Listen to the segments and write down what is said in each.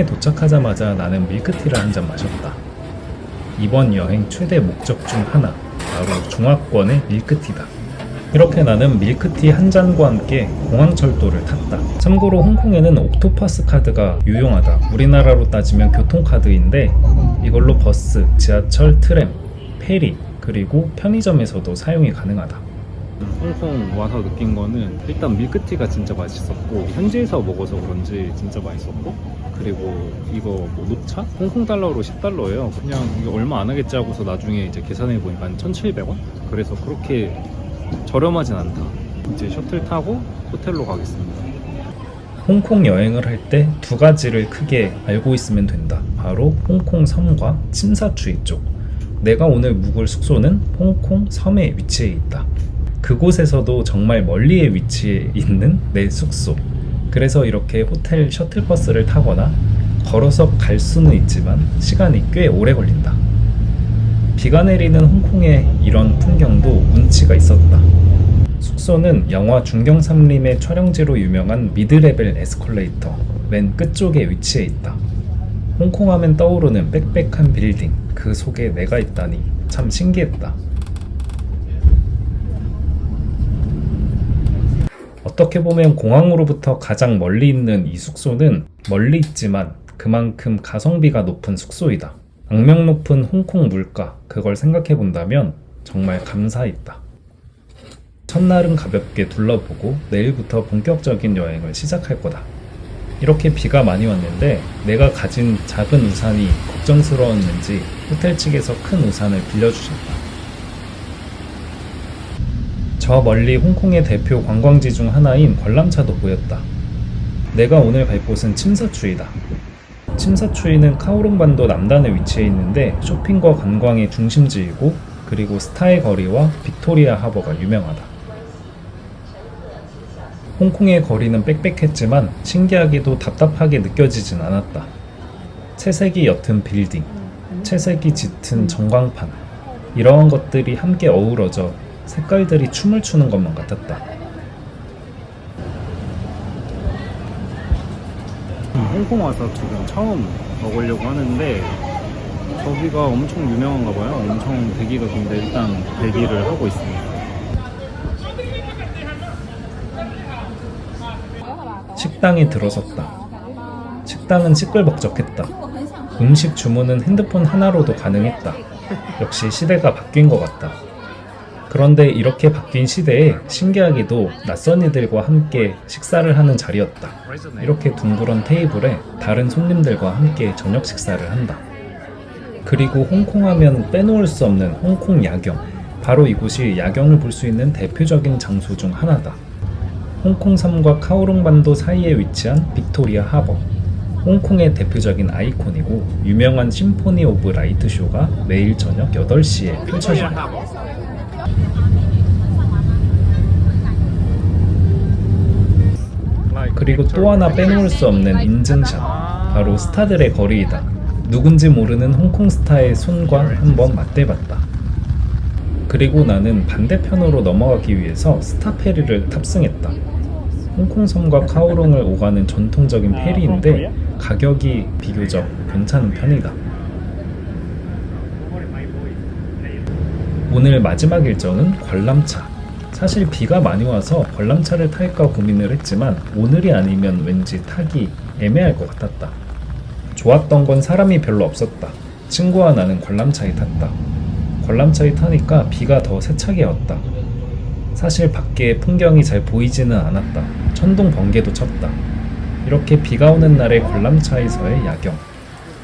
홍콩에 도착하자마자 나는 밀크티를 한 잔 마셨다. 이번 여행 최대 목적 중 하나, 바로 중화권의 밀크티다. 이렇게 나는 밀크티 한 잔과 함께 공항철도를 탔다. 참고로 홍콩에는 옥토퍼스 카드가 유용하다. 우리나라로 따지면 교통카드인데 이걸로 버스, 지하철, 트램, 페리, 그리고 편의점에서도 사용이 가능하다. 홍콩 와서 느낀 거는 일단 밀크티가 진짜 맛있었고, 현지에서 먹어서 그런지 진짜 맛있었고, 그리고 이거 뭐 녹차? 홍콩 달러로 10달러예요. 그냥 이게 얼마 안 하겠지 하고서 나중에 이제 계산해 보니까 한 1,700원? 그래서 그렇게 저렴하진 않다. 이제 셔틀 타고 호텔로 가겠습니다. 홍콩 여행을 할 때 두 가지를 크게 알고 있으면 된다. 바로 홍콩 섬과 침사추이 쪽. 내가 오늘 묵을 숙소는 홍콩 섬에 위치해 있다. 그곳에서도 정말 멀리에 위치해 있는 내 숙소. 그래서 이렇게 호텔 셔틀버스를 타거나 걸어서 갈 수는 있지만 시간이 꽤 오래 걸린다. 비가 내리는 홍콩의 이런 풍경도 운치가 있었다. 숙소는 영화 중경삼림의 촬영지로 유명한 미드레벨 에스컬레이터 맨 끝쪽에 위치해 있다. 홍콩 하면 떠오르는 빽빽한 빌딩, 그 속에 내가 있다니 참 신기했다. 어떻게 보면 공항으로부터 가장 멀리 있는 이 숙소는 멀리 있지만 그만큼 가성비가 높은 숙소이다. 악명 높은 홍콩 물가, 그걸 생각해 본다면 정말 감사했다. 첫날은 가볍게 둘러보고 내일부터 본격적인 여행을 시작할 거다. 이렇게 비가 많이 왔는데 내가 가진 작은 우산이 걱정스러웠는지 호텔 측에서 큰 우산을 빌려주셨다. 저 멀리 홍콩의 대표 관광지 중 하나인 관람차도 보였다. 내가 오늘 갈 곳은 침사추이다. 침사추이는 카오룽반도 남단에 위치해 있는데 쇼핑과 관광의 중심지이고, 그리고 스타의 거리와 빅토리아 하버가 유명하다. 홍콩의 거리는 빽빽했지만 신기하게도 답답하게 느껴지진 않았다. 채색이 옅은 빌딩, 채색이 짙은 전광판, 이러한 것들이 함께 어우러져 색깔들이 춤을 추는 것만 같았다. 홍콩 와서 지금 처음 먹으려고 하는데 저기가 엄청 유명한가 봐요. 엄청 대기가 긴데 일단 대기를 하고 있습니다. 식당에 들어섰다. 식당은 시끌벅적했다. 음식 주문은 핸드폰 하나로도 가능했다. 역시 시대가 바뀐 것 같다. 그런데 이렇게 바뀐 시대에 신기하게도 낯선 이들과 함께 식사를 하는 자리였다. 이렇게 둥그런 테이블에 다른 손님들과 함께 저녁 식사를 한다. 그리고 홍콩 하면 빼놓을 수 없는 홍콩 야경. 바로 이곳이 야경을 볼 수 있는 대표적인 장소 중 하나다. 홍콩 섬과 카오룽반도 사이에 위치한 빅토리아 하버. 홍콩의 대표적인 아이콘이고 유명한 심포니 오브 라이트 쇼가 매일 저녁 8시에 펼쳐집니다. 그리고 또 하나 빼놓을 수 없는 인증샷, 바로 스타들의 거리이다. 누군지 모르는 홍콩 스타의 손과 한번 맞대봤다. 그리고 나는 반대편으로 넘어가기 위해서 스타 페리를 탑승했다. 홍콩 섬과 카오룽을 오가는 전통적인 페리인데 가격이 비교적 괜찮은 편이다. 오늘 마지막 일정은 관람차. 사실 비가 많이 와서 관람차를 탈까 고민을 했지만 오늘이 아니면 왠지 타기 애매할 것 같았다. 좋았던 건 사람이 별로 없었다. 친구와 나는 관람차에 탔다. 관람차에 타니까 비가 더 세차게 왔다. 사실 밖에 풍경이 잘 보이지는 않았다. 천둥 번개도 쳤다. 이렇게 비가 오는 날의 관람차에서의 야경.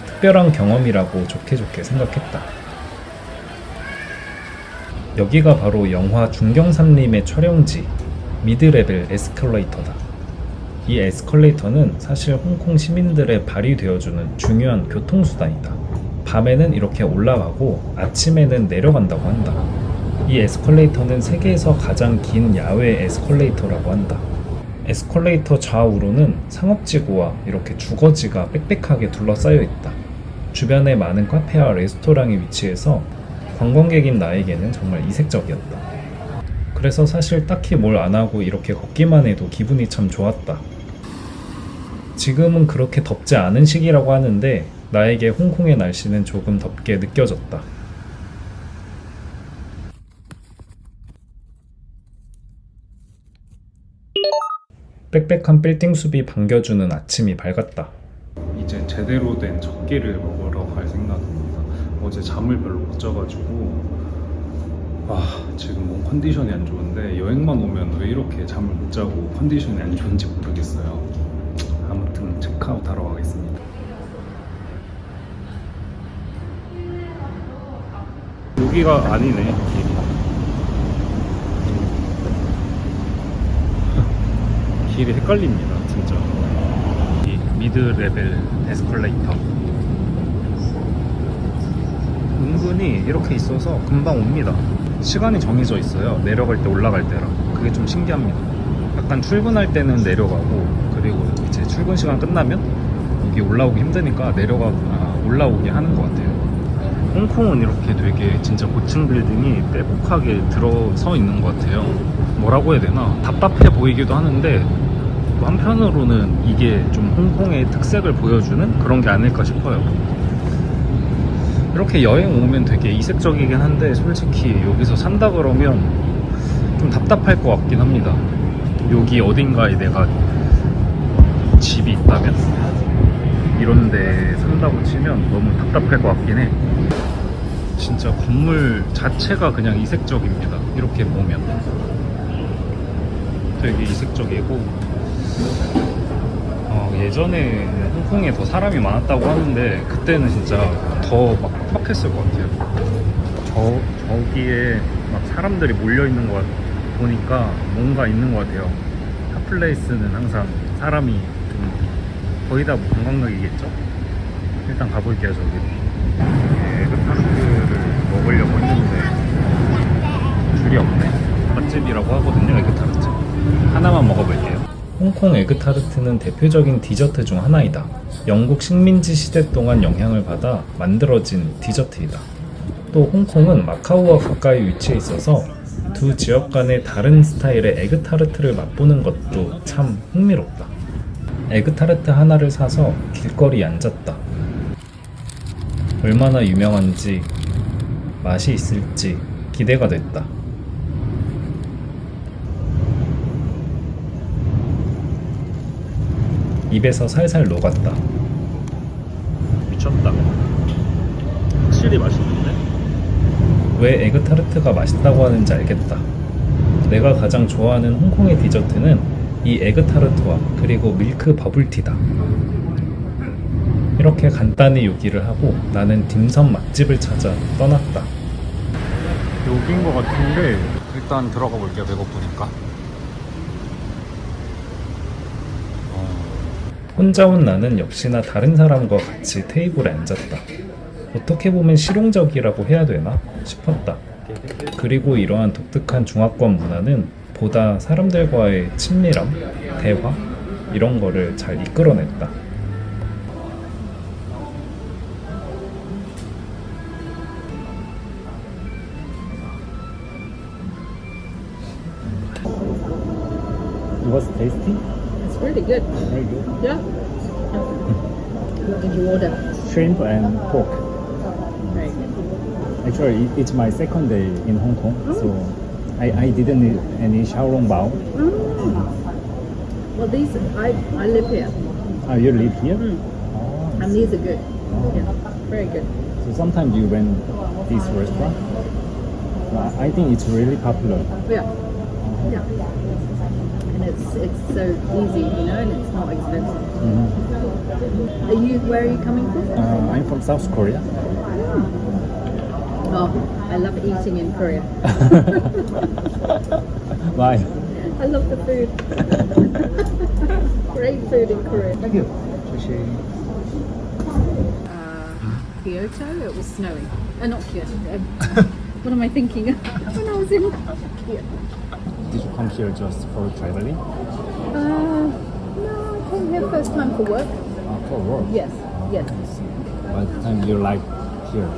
특별한 경험이라고 좋게 생각했다. 여기가 바로 영화 중경삼림의 촬영지 미드레벨 에스컬레이터다. 이 에스컬레이터는 사실 홍콩 시민들의 발이 되어주는 중요한 교통수단이다. 밤에는 이렇게 올라가고 아침에는 내려간다고 한다. 이 에스컬레이터는 세계에서 가장 긴 야외 에스컬레이터라고 한다. 에스컬레이터 좌우로는 상업지구와 이렇게 주거지가 빽빽하게 둘러싸여 있다. 주변에 많은 카페와 레스토랑이 위치해서 관광객인 나에게는 정말 이색적이었다. 그래서 사실 딱히 뭘 안 하고 이렇게 걷기만 해도 기분이 참 좋았다. 지금은 그렇게 덥지 않은 시기라고 하는데 나에게 홍콩의 날씨는 조금 덥게 느껴졌다. 빽빽한 빌딩 숲이 반겨주는 아침이 밝았다. 이제 제대로 된 첫 끼를 먹으러 갈 생각입니다. 어제 잠을 별로 못 자가지고 지금 몸 컨디션이 안 좋은데 여행만 오면 왜 이렇게 잠을 못 자고 컨디션이 안 좋은지 모르겠어요. 아무튼 체크아웃 하러 가겠습니다. 여기가 아니네, 길이. 길이 헷갈립니다, 진짜. 이 미드 레벨 에스컬레이터. 은근히 이렇게 있어서 금방 옵니다. 시간이 정해져 있어요. 내려갈 때 올라갈 때랑. 그게 좀 신기합니다. 약간 출근할 때는 내려가고, 그리고 이제 출근 시간 끝나면 여기 올라오기 힘드니까 올라오게 하는 것 같아요. 홍콩은 이렇게 되게 진짜 고층 빌딩이 빼곡하게 들어서 있는 것 같아요. 뭐라고 해야 되나? 답답해 보이기도 하는데 또 한편으로는 이게 좀 홍콩의 특색을 보여주는 그런 게 아닐까 싶어요. 이렇게 여행 오면 되게 이색적이긴 한데 솔직히 여기서 산다 그러면 좀 답답할 것 같긴 합니다. 여기 어딘가에 내가 집이 있다면 이런 데 산다고 치면 너무 답답할 것 같긴 해. 진짜 건물 자체가 그냥 이색적입니다. 이렇게 보면 되게 이색적이고 예전에 홍콩에 더 사람이 많았다고 하는데 그때는 진짜 더 막 빡빡했을 것 같아요. 저기에 막 사람들이 몰려있는 거 보니까 뭔가 있는 것 같아요. 핫플레이스는 항상 사람이 좀 거의 다 관광객이겠죠? 일단 가볼게요. 저기 에그타르트를 먹으려고 했는데 줄이 없네. 맛집이라고 하거든요. 에그타르트 하나만 먹어볼게요. 홍콩 에그타르트는 대표적인 디저트 중 하나이다. 영국 식민지 시대 동안 영향을 받아 만들어진 디저트이다. 또 홍콩은 마카오와 가까이 위치해 있어서 두 지역 간의 다른 스타일의 에그타르트를 맛보는 것도 참 흥미롭다. 에그타르트 하나를 사서 길거리에 앉았다. 얼마나 유명한지 맛이 있을지 기대가 됐다. 입에서 살살 녹았다. 미쳤다. 확실히 맛있는데? 왜 에그타르트가 맛있다고 하는지 알겠다. 내가 가장 좋아하는 홍콩의 디저트는 이 에그타르트와 그리고 밀크 버블티다. 이렇게 간단히 요기를 하고 나는 딤섬 맛집을 찾아 떠났다. 여기인 것 같은데 일단 들어가 볼게요. 배고프니까. 혼자 온 나는 역시나 다른 사람과 같이 테이블에 앉았다. 어떻게 보면 실용적이라고 해야 되나 싶었다. 그리고 이러한 독특한 중화권 문화는 보다 사람들과의 친밀함, 대화 이런 거를 잘 이끌어냈다. It was tasty? It's really good. Very good. Yeah. What did you order? Shrimp and pork. Very good. Actually, it's my second day in Hong Kong, so I didn't eat any xiaolongbao. Well, these I live here, You live here? and these are good. Yeah, very good. So sometimes you went this restaurant. I think it's really popular. Yeah, yeah. And it's so easy, and it's not expensive. Where are you coming from? I'm from South Korea. Oh, I love eating in Korea. Why? I love the food. Great food in Korea. Thank you. Kyoto, it was snowing. Not Kyoto. What am I thinking? When I was in Kyoto. Did you come here just for traveling? No, I came here first time for work. For work? Yes, yes. But you like here?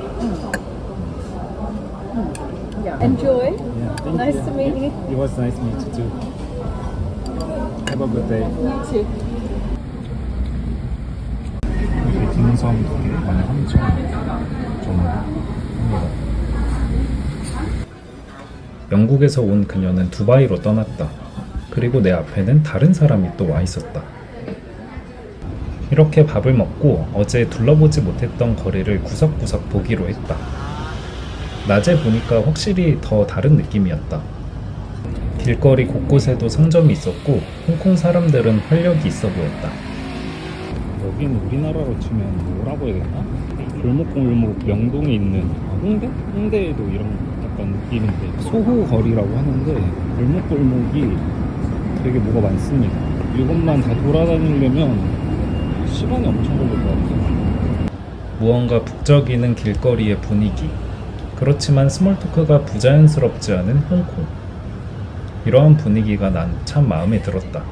Yeah. Enjoy. Yeah, thank Nice you. to meet you. It was nice to meet you too. Have a good day. You too. dimsum 2개 13,000원 정도 합니다. 영국에서 온 그녀는 두바이로 떠났다. 그리고 내 앞에는 다른 사람이 또 와 있었다. 이렇게 밥을 먹고 어제 둘러보지 못했던 거리를 구석구석 보기로 했다. 낮에 보니까 확실히 더 다른 느낌이었다. 길거리 곳곳에도 상점이 있었고 홍콩 사람들은 활력이 있어 보였다. 여기는 우리나라로 치면 뭐라고 해야 되나? 골목골목 명동에 있는 홍대? 홍대에도 이런 약간 느낌인데 소호 거리라고 하는데 골목골목이 되게 뭐가 많습니다. 이것만 다 돌아다니려면 시간이 엄청 걸릴 것 같아요. 무언가 북적이는 길거리의 분위기. 그렇지만 스몰토크가 부자연스럽지 않은 홍콩. 이러한 분위기가 난 참 마음에 들었다.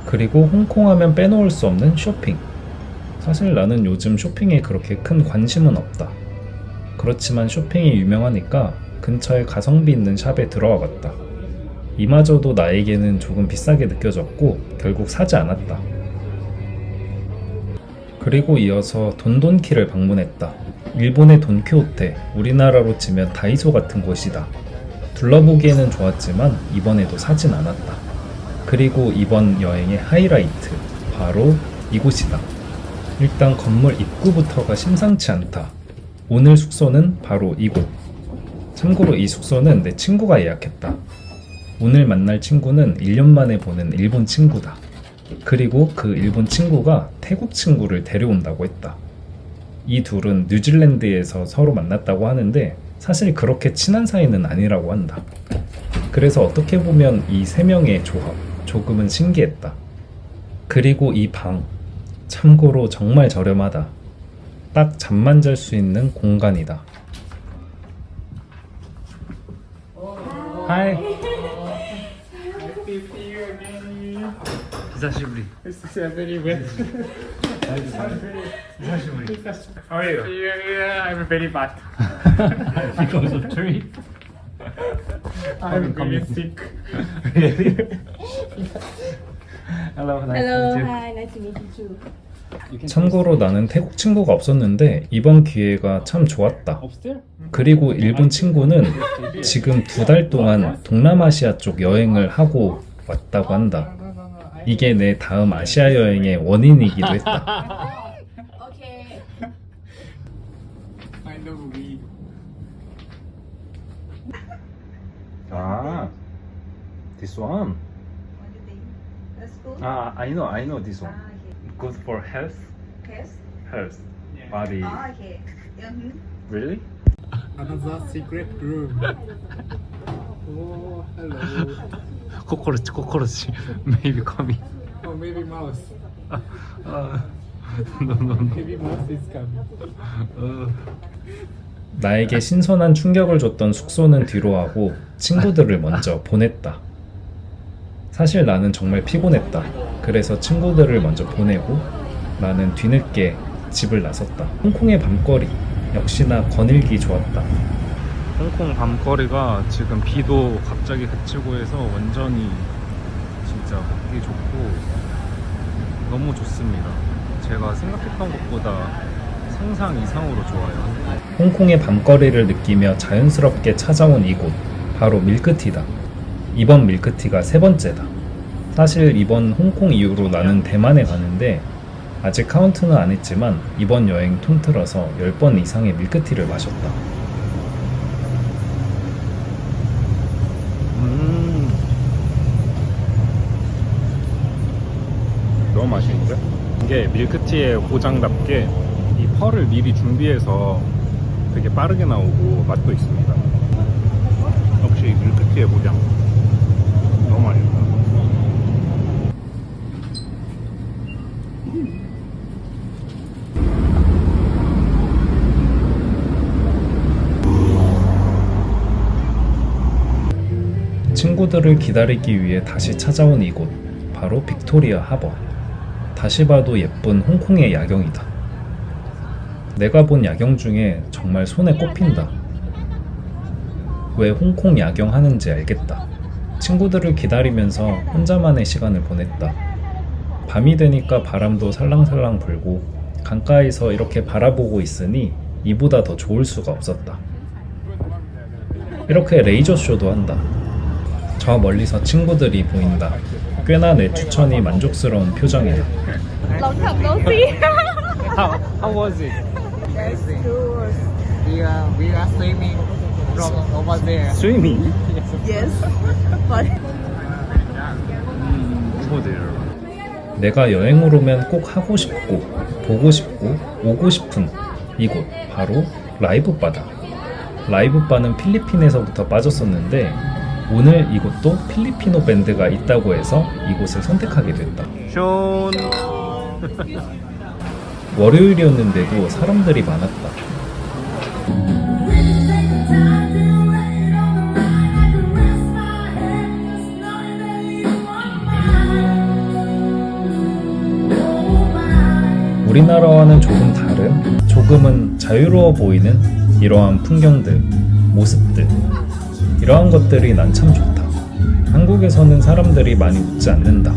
그리고 홍콩 하면 빼놓을 수 없는 쇼핑. 사실 나는 요즘 쇼핑에 그렇게 큰 관심은 없다. 그렇지만 쇼핑이 유명하니까 근처에 가성비 있는 샵에 들어와 봤다. 이마저도 나에게는 조금 비싸게 느껴졌고 결국 사지 않았다. 그리고 이어서 돈돈키를 방문했다. 일본의 돈키호테, 우리나라로 치면 다이소 같은 곳이다. 둘러보기에는 좋았지만 이번에도 사진 않았다. 그리고 이번 여행의 하이라이트, 바로 이곳이다. 일단 건물 입구부터가 심상치 않다. 오늘 숙소는 바로 이곳. 참고로 이 숙소는 내 친구가 예약했다. 오늘 만날 친구는 1년 만에 보는 일본 친구다. 그리고 그 일본 친구가 태국 친구를 데려온다고 했다. 이 둘은 뉴질랜드에서 서로 만났다고 하는데 사실 그렇게 친한 사이는 아니라고 한다. 그래서 어떻게 보면 이 세 명의 조합, 조금은 신기했다. 그리고 이 방, 참고로 정말 저렴하다. 딱 잠만 잘 수 있는 공간이다. 하이. Hisashiburi. It's very wet. How are you? Yeah, I'm very bad. Because of tree. I'm very sick. Really? Hello, nice Hello, to meet you. hi, nice to meet you too. You can 참고로 나는 태국 친구가 없었는데 이번 기회가 참 좋았다. upstairs? 그리고 일본 친구는 지금 2달 동안 동남아시아 쪽 여행을 하고 왔다고 한다. 이게 내 다음 아시아 여행의 원인이기도 했다. Okay. I know we. 아, this one. What do you think? That's good. 아, I know this one. Okay. Good for health, Yes. health, body. Oh, okay. Mm-hmm. Really? Another secret room. Oh, hello. Cockroach. Maybe coming. Oh, maybe mouse. No. Maybe mouse is coming. 나에게 신선한 충격을 줬던 숙소는 뒤로 하고 친구들을 먼저 보냈다. 사실 나는 정말 피곤했다. 그래서 친구들을 먼저 보내고 나는 뒤늦게 집을 나섰다. 홍콩의 밤거리, 역시나 거닐기 좋았다. 홍콩 밤거리가 지금 비도 갑자기 그치고 해서 완전히 진짜 걷기 좋고 너무 좋습니다. 제가 생각했던 것보다 상상 이상으로 좋아요. 홍콩의 밤거리를 느끼며 자연스럽게 찾아온 이곳, 바로 밀크티다. 이번 밀크티가 3번째다. 사실 이번 홍콩 이후로 나는 대만에 가는데 아직 카운트는 안 했지만 이번 여행 통틀어서 10번 이상의 밀크티를 마셨다. 너무 맛있는데? 이게 밀크티의 고장답게 이 펄을 미리 준비해서 되게 빠르게 나오고 맛도 있습니다. 역시 밀크티의 고장 너무 맛있다. 친구들을 기다리기 위해 다시 찾아온 이곳, 바로 빅토리아 하버. 다시 봐도 예쁜 홍콩의 야경이다. 내가 본 야경 중에 정말 손에 꼽힌다. 왜 홍콩 야경 하는지 알겠다. 친구들을 기다리면서 혼자만의 시간을 보냈다. 밤이 되니까 바람도 살랑살랑 불고 강가에서 이렇게 바라보고 있으니 이보다 더 좋을 수가 없었다. 이렇게 레이저 쇼도 한다. 저 멀리서 친구들이 보인다. 꽤나 내 추천이 만족스러운 표정이다. How was it? We are swimming from over there. Swimming? Yes, but Over there. 내가 여행을 오면 꼭 하고 싶고 보고 싶고 오고 싶은 이곳 바로 라이브바다. 라이브바는 필리핀에서부터 빠졌었는데 오늘 이곳도 필리피노 밴드가 있다고 해서 이곳을 선택하게 됐다. 쇼. 월요일이었는데도 사람들이 많았다. 우리나라와는 조금 다른, 조금은 자유로워 보이는 이러한 풍경들, 모습들, 이러한 것들이 난 참 좋다. 한국에서는 사람들이 많이 웃지 않는다.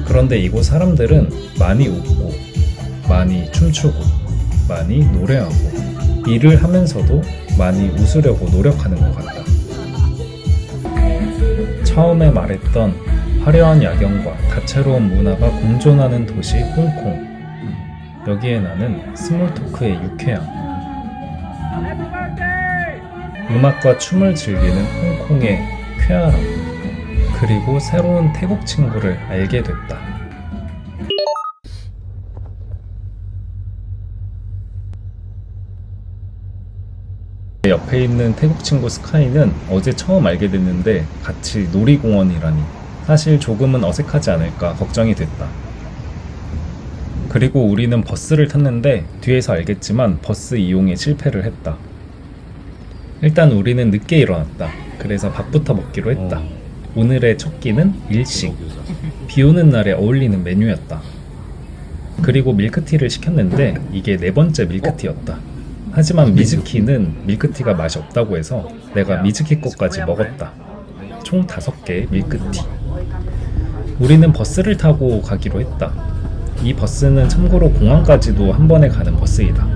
그런데 이곳 사람들은 많이 웃고, 많이 춤추고, 많이 노래하고, 일을 하면서도 많이 웃으려고 노력하는 것 같다. 처음에 말했던 화려한 야경과 다채로운 문화가 공존하는 도시 홍콩. 여기에 나는 스몰 토크의 유쾌함, 음악과 춤을 즐기는 홍콩의 쾌활함, 그리고 새로운 태국 친구를 알게 됐다. 옆에 있는 태국 친구 스카이는 어제 처음 알게 됐는데 같이 놀이공원이라니. 사실 조금은 어색하지 않을까 걱정이 됐다. 그리고 우리는 버스를 탔는데 뒤에서 알겠지만 버스 이용에 실패를 했다. 일단 우리는 늦게 일어났다. 그래서 밥부터 먹기로 했다. 오늘의 첫 끼는 일식. 비 오는 날에 어울리는 메뉴였다. 그리고 밀크티를 시켰는데 이게 네 번째 밀크티였다. 하지만 미즈키는 밀크티가 맛이 없다고 해서 내가 미즈키 것까지 먹었다. 총 5개의 밀크티. 우리는 버스를 타고 가기로 했다. 이 버스는 참고로 공항까지도 한 번에 가는 버스이다.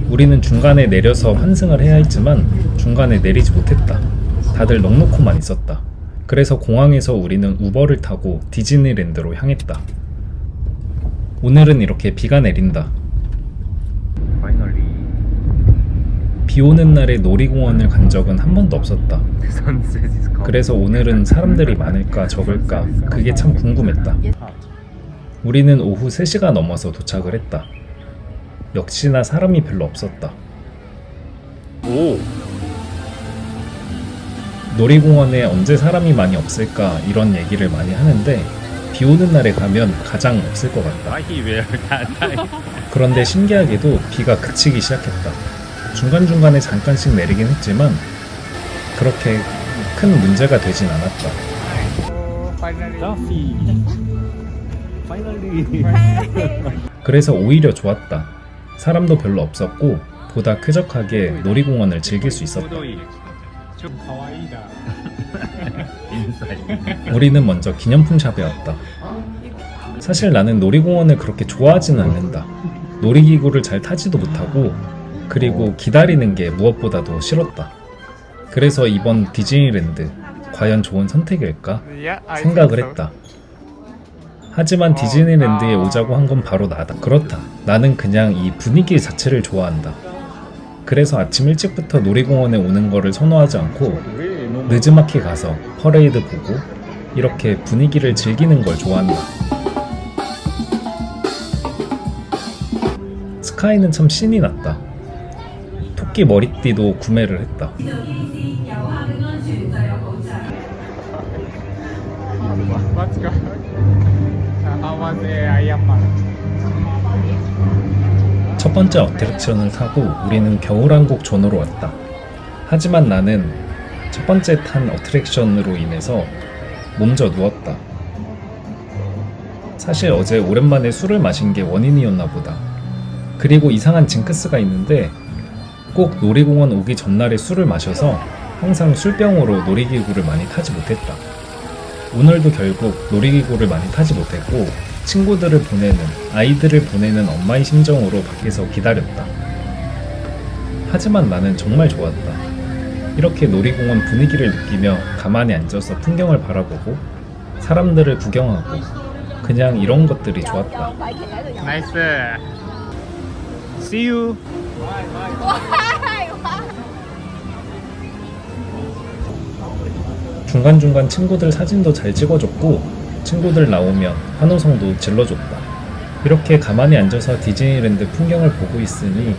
우리는 중간에 내려서 환승을 해야 했지만 중간에 내리지 못했다. 다들 넉넉히만 있었다. 그래서 공항에서 우리는 우버를 타고 디즈니랜드로 향했다. 오늘은 이렇게 비가 내린다. Finally. 비 오는 날에 놀이공원을 간 적은 한 번도 없었다. Sunset is coming. 그래서 오늘은 사람들이 많을까 적을까 그게 참 궁금했다. 우리는 오후 3시가 넘어서 도착을 했다. 역시나 사람이 별로 없었다. 오. 놀이공원에 언제 사람이 많이 없을까 이런 얘기를 많이 하는데 비 오는 날에 가면 가장 없을 것 같다. Why he wear that tie? 그런데 신기하게도 비가 그치기 시작했다. 중간중간에 잠깐씩 내리긴 했지만 그렇게 큰 문제가 되진 않았다. finally. Duffy. Finally. 그래서 오히려 좋았다. 사람도 별로 없었고 보다 쾌적하게 놀이공원을 즐길 수 있었다. 좀 가와이다. Inside. 우리는 먼저 기념품 샵에 왔다. 사실 나는 놀이공원을 그렇게 좋아하지는 않는다. 놀이기구를 잘 타지도 못하고 그리고 기다리는 게 무엇보다도 싫었다. 그래서 이번 디즈니랜드 과연 좋은 선택일까 Yeah, I 생각을 think so. 했다. 하지만 디즈니랜드에 오자고 한 건 바로 나다. 그렇다. 나는 그냥 이 분위기 자체를 좋아한다. 그래서 아침 일찍부터 놀이공원에 오는 거를 선호하지 않고 늦지막히 가서 퍼레이드 보고 이렇게 분위기를 즐기는 걸 좋아한다. 스카이는 참 신이 났다. 토끼 머리띠도 구매를 했다. Let's go. How was the Iron Man? 첫 번째 어트랙션을 타고 우리는 겨울왕국 존으로 왔다. 하지만 나는 첫 번째 탄 어트랙션으로 인해서 몸져 누웠다. 사실 어제 오랜만에 술을 마신 게 원인이었나 보다. 그리고 이상한 징크스가 있는데 꼭 놀이공원 오기 전날에 술을 마셔서 항상 술병으로 놀이기구를 많이 타지 못했다. 오늘도 결국 놀이기구를 많이 타지 못했고 친구들을 보내는, 아이들을 보내는 엄마의 심정으로 밖에서 기다렸다. 하지만 나는 정말 좋았다. 이렇게 놀이공원 분위기를 느끼며 가만히 앉아서 풍경을 바라보고 사람들을 구경하고 그냥 이런 것들이 좋았다. Nice. See you. 중간중간 친구들 사진도 잘 찍어줬고 친구들 나오면 환호성도 질러줬다. 이렇게 가만히 앉아서 디즈니랜드 풍경을 보고 있으니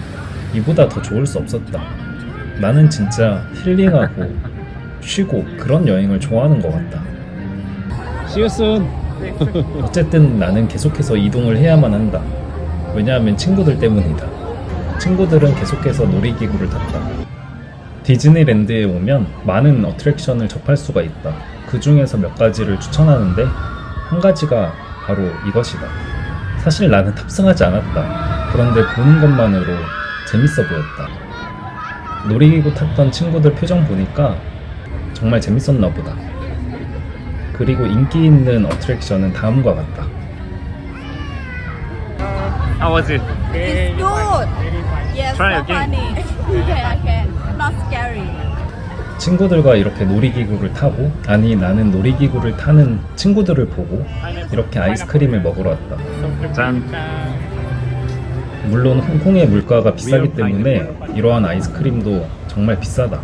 이보다 더 좋을 수 없었다. 나는 진짜 힐링하고 쉬고 그런 여행을 좋아하는 것 같다. See you soon. 어쨌든 나는 계속해서 이동을 해야만 한다. 왜냐하면 친구들 때문이다. 친구들은 계속해서 놀이기구를 탔다. 디즈니랜드에 오면 많은 어트랙션을 접할 수가 있다. 그 중에서 몇 가지를 추천하는데 한 가지가 바로 이것이다. 사실 나는 탑승하지 않았다. 그런데 보는 것만으로 재밌어 보였다. 놀이기구 탔던 친구들 표정 보니까 정말 재밌었나 보다. 그리고 인기 있는 어트랙션은 다음과 같다. How was it? It's good. Yes, Try so again. funny. okay. Not scary. 친구들과 이렇게 놀이기구를 타고, 아니 나는 놀이기구를 타는 친구들을 보고 이렇게 아이스크림을 먹으러 왔다. 짠. 물론 홍콩의 물가가 비싸기 때문에 이러한 아이스크림도 정말 비싸다.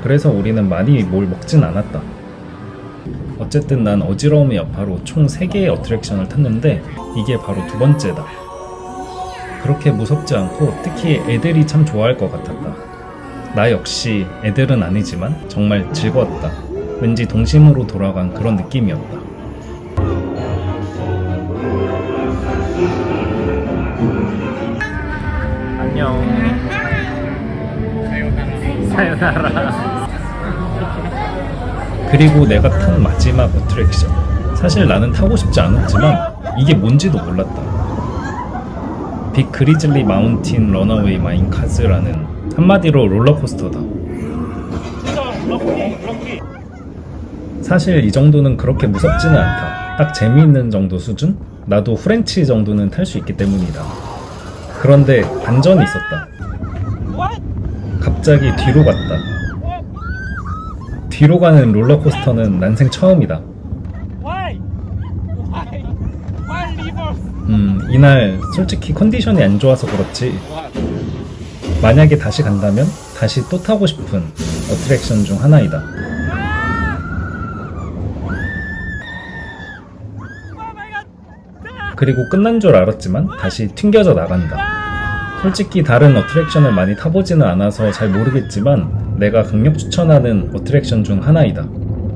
그래서 우리는 많이 뭘 먹진 않았다. 어쨌든 난 어지러움의 여파로 총 3개의 어트랙션을 탔는데 이게 바로 두 번째다. 그렇게 무섭지 않고 특히 애들이 참 좋아할 것 같았다. 나 역시 애들은 아니지만 정말 즐거웠다. 왠지 동심으로 돌아간 그런 느낌이었다. 안녕. 사요나라. 그리고 내가 탄 마지막 어트랙션. 사실 나는 타고 싶지 않았지만 이게 뭔지도 몰랐다. 빅 그리즐리 마운틴 러너웨이 마인카즈라는 한마디로 롤러코스터다. 사실 이 정도는 그렇게 무섭지는 않다. 딱 재미있는 정도 수준? 나도 프렌치 정도는 탈 수 있기 때문이다. 그런데 반전이 있었다. 갑자기 뒤로 갔다. 뒤로 가는 롤러코스터는 난생 처음이다. 이날 솔직히 컨디션이 안 좋아서 그렇지 만약에 다시 간다면 다시 또 타고 싶은 어트랙션 중 하나이다. 그리고 끝난 줄 알았지만 다시 튕겨져 나간다. 솔직히 다른 어트랙션을 많이 타보지는 않아서 잘 모르겠지만 내가 강력 추천하는 어트랙션 중 하나이다.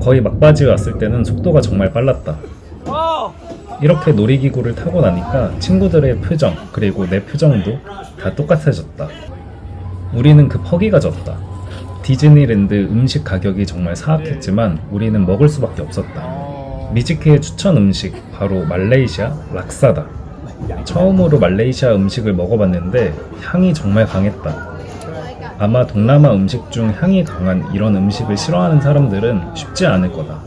거의 막바지에 왔을 때는 속도가 정말 빨랐다. 이렇게 놀이기구를 타고 나니까 친구들의 표정 그리고 내 표정도 다 똑같아졌다. 우리는 그 퍼기가 졌다. 디즈니랜드 음식 가격이 정말 사악했지만 우리는 먹을 수밖에 없었다. 미즈키의 추천 음식 바로 말레이시아 락사다. 처음으로 말레이시아 음식을 먹어봤는데 향이 정말 강했다. 아마 동남아 음식 중 향이 강한 이런 음식을 싫어하는 사람들은 쉽지 않을 거다.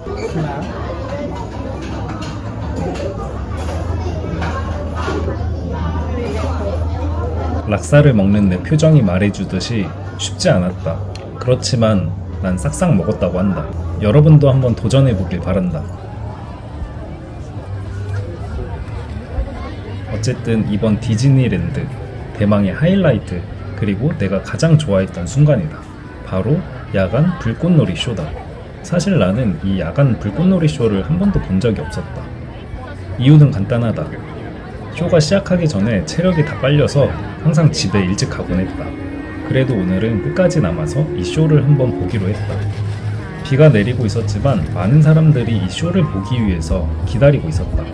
락사를 먹는 내 표정이 말해주듯이 쉽지 않았다. 그렇지만 난 싹싹 먹었다고 한다. 여러분도 한번 도전해보길 바란다. 어쨌든 이번 디즈니랜드 대망의 하이라이트 그리고 내가 가장 좋아했던 순간이다. 바로 야간 불꽃놀이 쇼다. 사실 나는 이 야간 불꽃놀이 쇼를 한 번도 본 적이 없었다. 이유는 간단하다. 쇼가 시작하기 전에 체력이 다 빨려서 항상 집에 일찍 가곤 했다. 그래도 오늘은 끝까지 남아서 이 쇼를 한번 보기로 했다. 비가 내리고 있었지만 많은 사람들이 이 쇼를 보기 위해서 기다리고 있었다.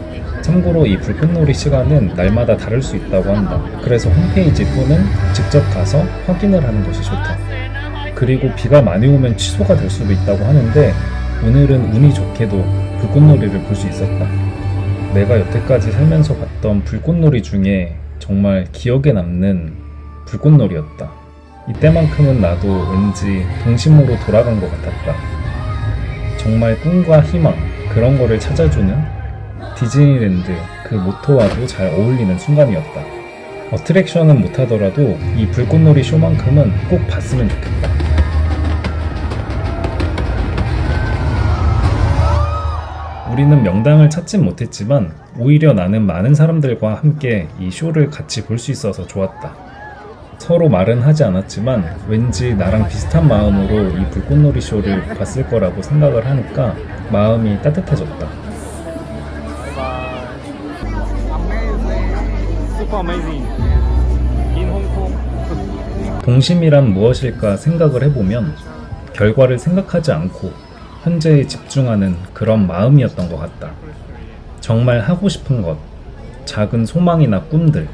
참고로 이 불꽃놀이 시간은 날마다 다를 수 있다고 한다. 그래서 홈페이지 또는 직접 가서 확인을 하는 것이 좋다. 그리고 비가 많이 오면 취소가 될 수도 있다고 하는데 오늘은 운이 좋게도 불꽃놀이를 볼 수 있었다. 내가 여태까지 살면서 봤던 불꽃놀이 중에 정말 기억에 남는 불꽃놀이였다. 이때만큼은 나도 왠지 동심으로 돌아간 것 같았다. 정말 꿈과 희망 그런 거를 찾아주는 디즈니랜드 그 모토와도 잘 어울리는 순간이었다. 어트랙션은 못하더라도 이 불꽃놀이 쇼만큼은 꼭 봤으면 좋겠다. 우리는 명당을 찾진 못했지만 오히려 나는 많은 사람들과 함께 이 쇼를 같이 볼 수 있어서 좋았다. 서로 말은 하지 않았지만 왠지 나랑 비슷한 마음으로 이 불꽃놀이 쇼를 봤을 거라고 생각을 하니까 마음이 따뜻해졌다. Super amazing. In Hong Kong. 동심이란 무엇일까 생각을 해보면 결과를 생각하지 않고 현재에 집중하는 그런 마음이었던 것 같다. 정말 하고 싶은 것, 작은 소망이나 꿈들,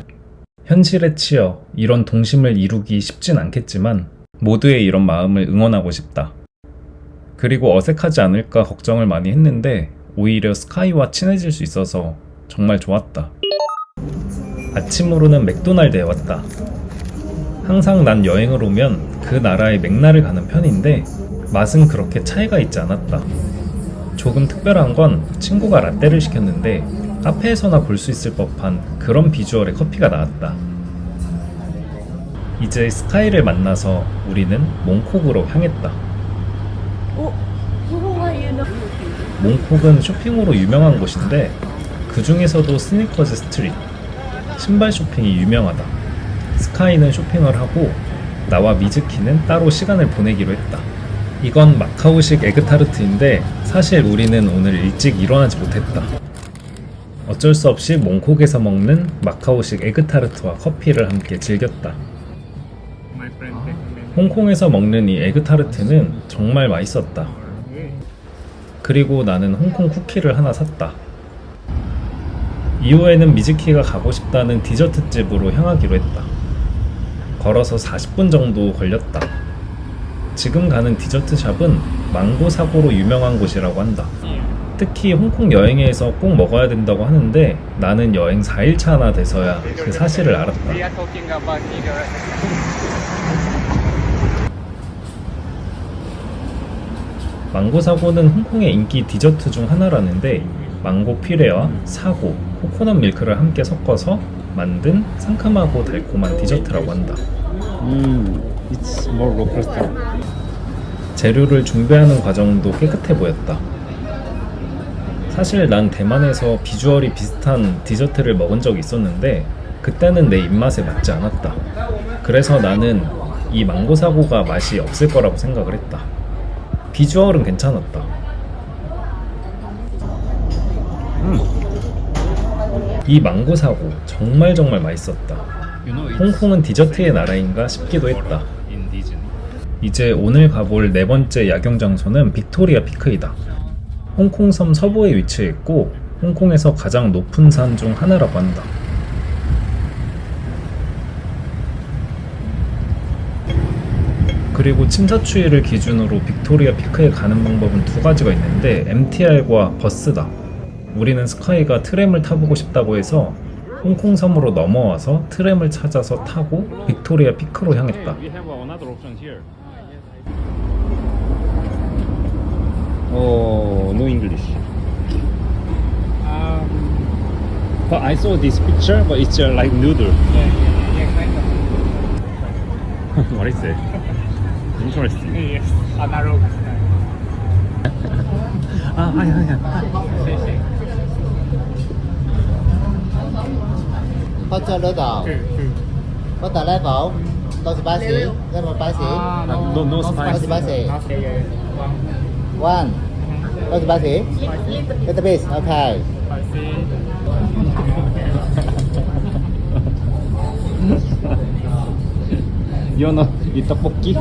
현실에 치여 이런 동심을 이루기 쉽진 않겠지만 모두의 이런 마음을 응원하고 싶다. 그리고 어색하지 않을까 걱정을 많이 했는데 오히려 스카이와 친해질 수 있어서 정말 좋았다. 아침으로는 맥도날드에 왔다. 항상 난 여행을 오면 그 나라의 맥날을 가는 편인데 맛은 그렇게 차이가 있지 않았다. 조금 특별한 건 친구가 라떼를 시켰는데 카페에서나 볼 수 있을 법한 그런 비주얼의 커피가 나왔다. 이제 스카이를 만나서 우리는 몽콕으로 향했다. 몽콕은 쇼핑으로 유명한 곳인데 그 중에서도 스니커즈 스트릿, 신발 쇼핑이 유명하다. 스카이는 쇼핑을 하고 나와 미즈키는 따로 시간을 보내기로 했다. 이건 마카오식 에그타르트인데 사실 우리는 오늘 일찍 일어나지 못했다. 어쩔 수 없이 몽콕에서 먹는 마카오식 에그타르트와 커피를 함께 즐겼다. My friend recommended. 홍콩에서 먹는 이 에그타르트는 정말 맛있었다. 그리고 나는 홍콩 쿠키를 하나 샀다. 이후에는 미즈키가 가고 싶다는 디저트 집으로 향하기로 했다. 걸어서 40분 정도 걸렸다. 지금 가는 디저트 샵은 망고 사고로 유명한 곳이라고 한다. 특히 홍콩 여행에서 꼭 먹어야 된다고 하는데 나는 여행 4일차나 돼서야 그 사실을 알았다. We are talking about either. 망고 사고는 홍콩의 인기 디저트 중 하나라는데 망고 퓨레와 사고, 코코넛 밀크를 함께 섞어서 만든 상큼하고 달콤한 디저트라고 한다. It's more local style. 재료를 준비하는 과정도 깨끗해 보였다. 사실 난 대만에서 비주얼이 비슷한 디저트를 먹은 적이 있었는데 그때는 내 입맛에 맞지 않았다. 그래서 나는 이 망고 사고가 맛이 없을 거라고 생각을 했다. 비주얼은 괜찮았다. 이 망고 사고 정말 맛있었다. 홍콩은 디저트의 나라인가 싶기도 했다. 이제 오늘 가볼 네 번째 야경 장소는 빅토리아 피크이다. 홍콩 섬 서부에 위치해 있고 홍콩에서 가장 높은 산 중 하나라고 한다. 그리고 침사추이를 기준으로 빅토리아 피크에 가는 방법은 두 가지가 있는데 MTR과 버스다. 우리는 스카이가 트램을 타보고 싶다고 해서 홍콩 섬으로 넘어와서 트램을 찾아서 타고 빅토리아 피크로 향했다. We have another option here. Oh, no English. But I saw this picture, but it's like noodle. Yeah, kind of. What is it? Interesting. Yes, analog style. Ah, hi. Hỗ trợ đỡ tàu có tờ lái phổ tôi sẽ bác sĩ rất là bác sĩ Ah, no. No, no tôi spice. sẽ bác sĩ Okay, yeah. one tôi sẽ bác sĩ little bit okay Spicy. You know, 이 떡볶이?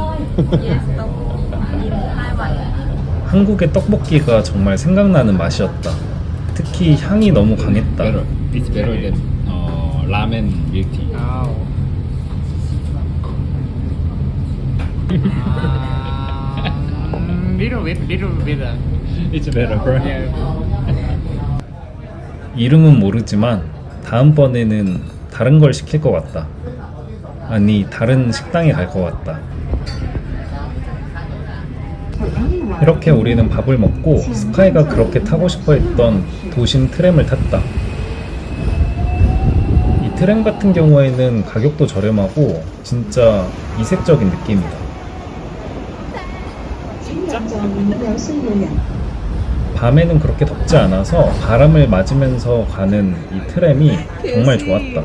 한국의 떡볶이가 정말 생각나는 맛이었다. 특히 향이 너무 강했다. It's better than ramen milk tea. Oh. Little bit. It's better, right? Yeah. 이름은 모르지만 다음번에는 다른 걸 시킬 것 같다. 아니, 다른 식당에 갈 것 같다. For anyone 이렇게 우리는 밥을 먹고 스카이가 그렇게 타고 싶어 했던 도심 트램을 탔다. 이 트램 같은 경우에는 가격도 저렴하고 진짜 이색적인 느낌이다. 밤에는 그렇게 덥지 않아서 바람을 맞으면서 가는 이 트램이 정말 좋았다.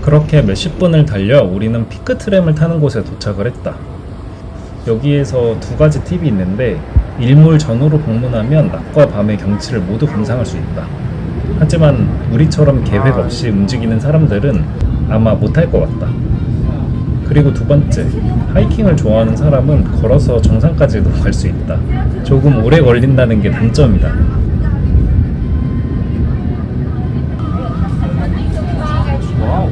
그렇게 몇십 분을 달려 우리는 피크 트램을 타는 곳에 도착을 했다. 여기에서 두 가지 팁이 있는데 일몰 전후로 방문하면 낮과 밤의 경치를 모두 감상할 수 있다. 하지만 우리처럼 계획 없이 움직이는 사람들은 아마 못할 것 같다. 그리고 두 번째, 하이킹을 좋아하는 사람은 걸어서 정상까지도 갈 수 있다. 조금 오래 걸린다는 게 단점이다. 와우.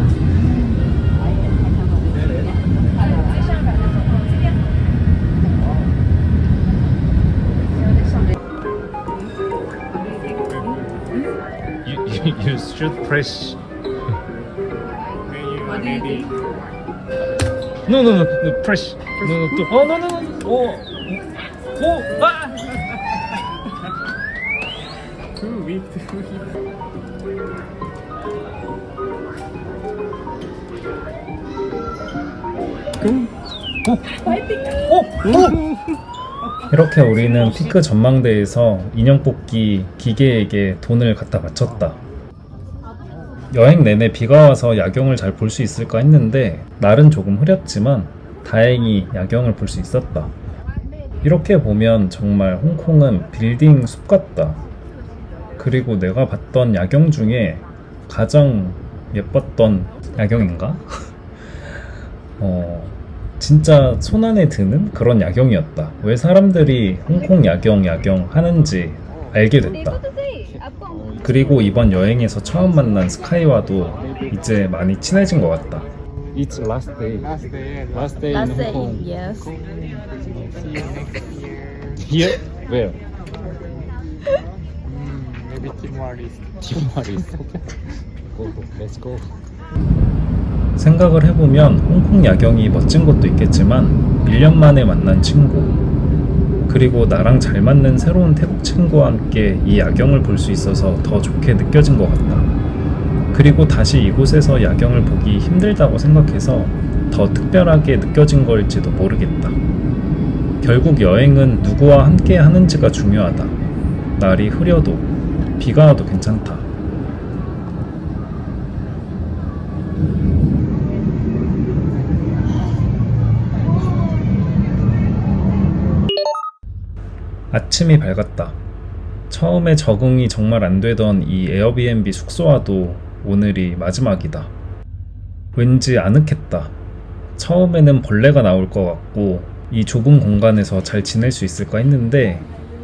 You should press. Maybe. No, press. No, oh, no. Oh, ah! Too weak. 이렇게 우리는 피크 전망대에서 인형 뽑기 기계에게 돈을 갖다 바쳤다. 여행 내내 비가 와서 야경을 잘 볼 수 있을까 했는데 날은 조금 흐렸지만 다행히 야경을 볼 수 있었다. 이렇게 보면 정말 홍콩은 빌딩 숲 같다. 그리고 내가 봤던 야경 중에 가장 예뻤던 야경인가? 진짜 손안에 드는 그런 야경이었다. 왜 사람들이 홍콩 야경 하는지 알게 됐다. 그리고 이번 여행에서 처음 만난 스카이와도 이제 많이 친해진 것 같다. It's last day. Last day. Last day Last in day, Hong Kong. yes. See you next year. Here? Where? Maybe Timor-Leste. Timor-Leste. Go. Let's go. 생각을 해보면 홍콩 야경이 멋진 것도 있겠지만 1년 만에 만난 친구, 그리고 나랑 잘 맞는 새로운 태국 친구와 함께 이 야경을 볼 수 있어서 더 좋게 느껴진 것 같다. 그리고 다시 이곳에서 야경을 보기 힘들다고 생각해서 더 특별하게 느껴진 걸지도 모르겠다. 결국 여행은 누구와 함께 하는지가 중요하다. 날이 흐려도 비가 와도 괜찮다. 아침이 밝았다. 처음에 적응이 정말 안 되던 이 에어비앤비 숙소와도 오늘이 마지막이다. 왠지 아늑했다. 처음에는 벌레가 나올 것 같고 이 좁은 공간에서 잘 지낼 수 있을까 했는데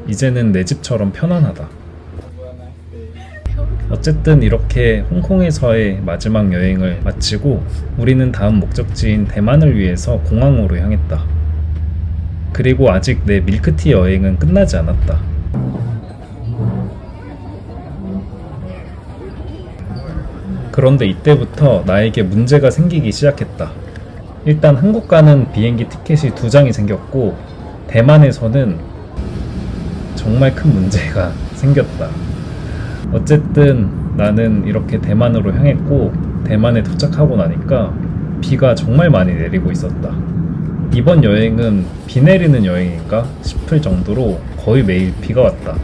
이제는 내 집처럼 편안하다. 어쨌든 이렇게 홍콩에서의 마지막 여행을 마치고 우리는 다음 목적지인 대만을 위해서 공항으로 향했다. 그리고 아직 내 밀크티 여행은 끝나지 않았다. 그런데 이때부터 나에게 문제가 생기기 시작했다. 일단 한국 가는 비행기 티켓이 2장이 생겼고 대만에서는 정말 큰 문제가 생겼다. 어쨌든 나는 이렇게 대만으로 향했고 대만에 도착하고 나니까 비가 정말 많이 내리고 있었다. 이번 여행은 비 내리는 여행인가 싶을 정도로 거의 매일 비가 왔다.